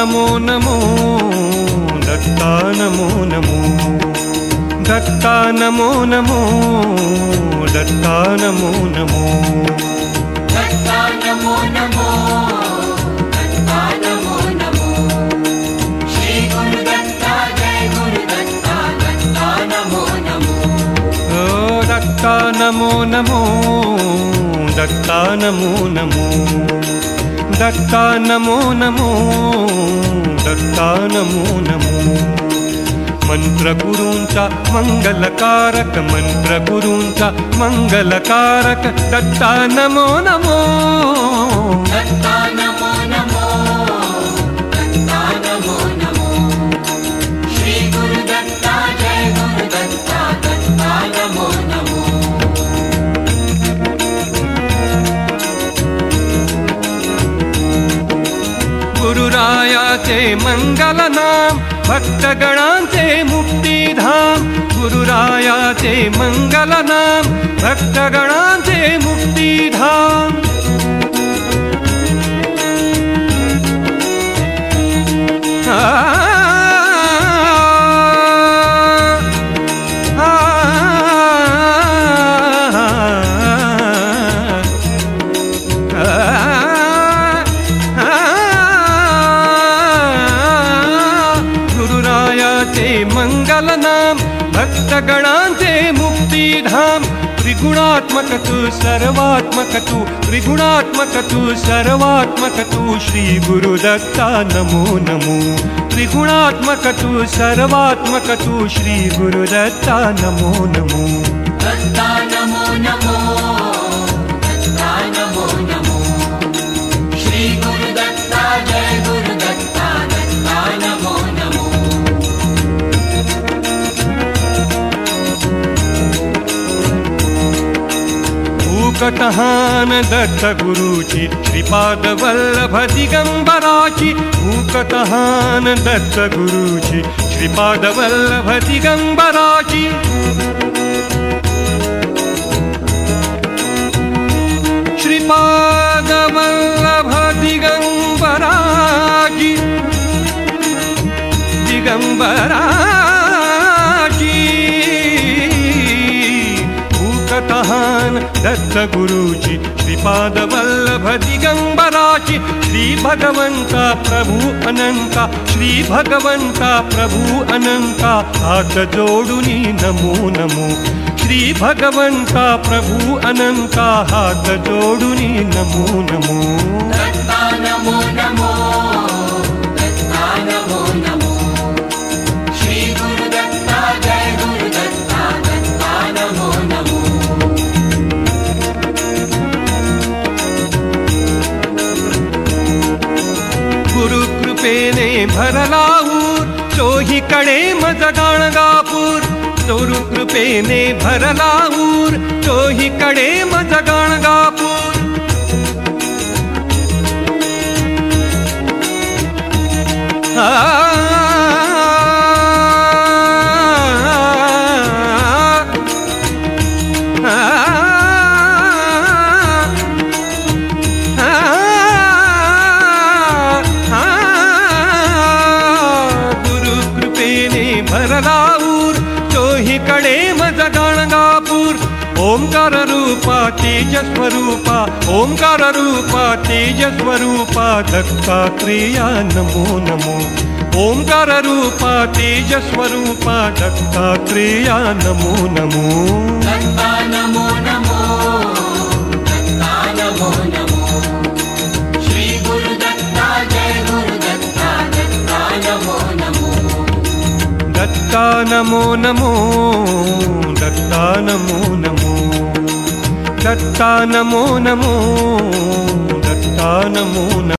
नमो नमो दत्ता नमो नमो दत्ता नमो नमो दत्ता नमो नमो दत्ता नमो नमो दत्ता नमो नमो श्री गुरु दत्ता जय गुरु दत्ता दत्ता नमो नमो दत्ता नमो नमो दत्ता नमो नमो दत्ता नमो नमो दत्ता नमो नमो मंत्र गुरूंचा मंगलकारक मंत्र गुरूंचा मंगलकारक दत्ता नमो नमो दत्ता नमो नमो दत्ता नमो नमो श्री गुरु दत्ता जय गुरु दत्ता दत्ता नमो नमो गुरुरायाचे मंगल नाम भक्तगणांचे मुक्तिधाम गुरुरायाचे मंगल नाम भक्तगणांचे मुक्तिधाम मंगल नाम भक्तगणांचे मुक्तिधाम त्रिगुणात्मक तू सर्वात्मक तू त्रिगुणात्मक तू सर्वात्मक तू श्री गुरु दत्ता नमो नमो त्रिगुणात्मक तू सर्वात्मक तू श्री गुरु दत्ता नमो नमो दत्ता नमो नमो दत्ता नमो नमो श्री गुरु दत्ता जय गुरु दत्ता दत्ता नमो नमो भूकटहान दत्त गुरुची श्रीपाद वल्लभ दिगंबराची भूकटहान दत्त गुरुची श्रीपाद वल्लभ दिगंबराची श्रीपाद वल्लभ दिगंबराची दिगंबराची भूकटहान दत्त गुरुची श्रीपाद वल्लभ दिगंबराची श्री भगवंता प्रभु अनंता श्री भगवंता प्रभु अनंता हात जोडुनी नमो नमो श्री भगवंता प्रभु अनंता हात जोडुनी नमो नमो दत्ता नमो नमो दत्ता नमो नमो श्री गुरु दत्ता जय गुरु दत्ता दत्ता नमो नमो गुरु कृपेने भरला ऊर चोहीकडे मज गाणगापूर गुरु कृपेने भरला ऊर चोहीकडे मज गाणगापूर चोहीकडे मज गाणगापूर ओंकार रूपा तेज स्वरूपा ओंकार रूपा तेज स्वरूपा दत्तात्रेया नमो नमो ओंकार रूपा तेज स्वरूपा दत्तात्रेया नमो नमो दत्ता नमो नमो दत्ता नमो नमो श्री गुरु दत्ता जय गुरु दत्ता दत्ता नमो नमो दत्ता नमो नमो दत्ता नमो नमो दत्ता नमो नमो दत्ता नमो नमो।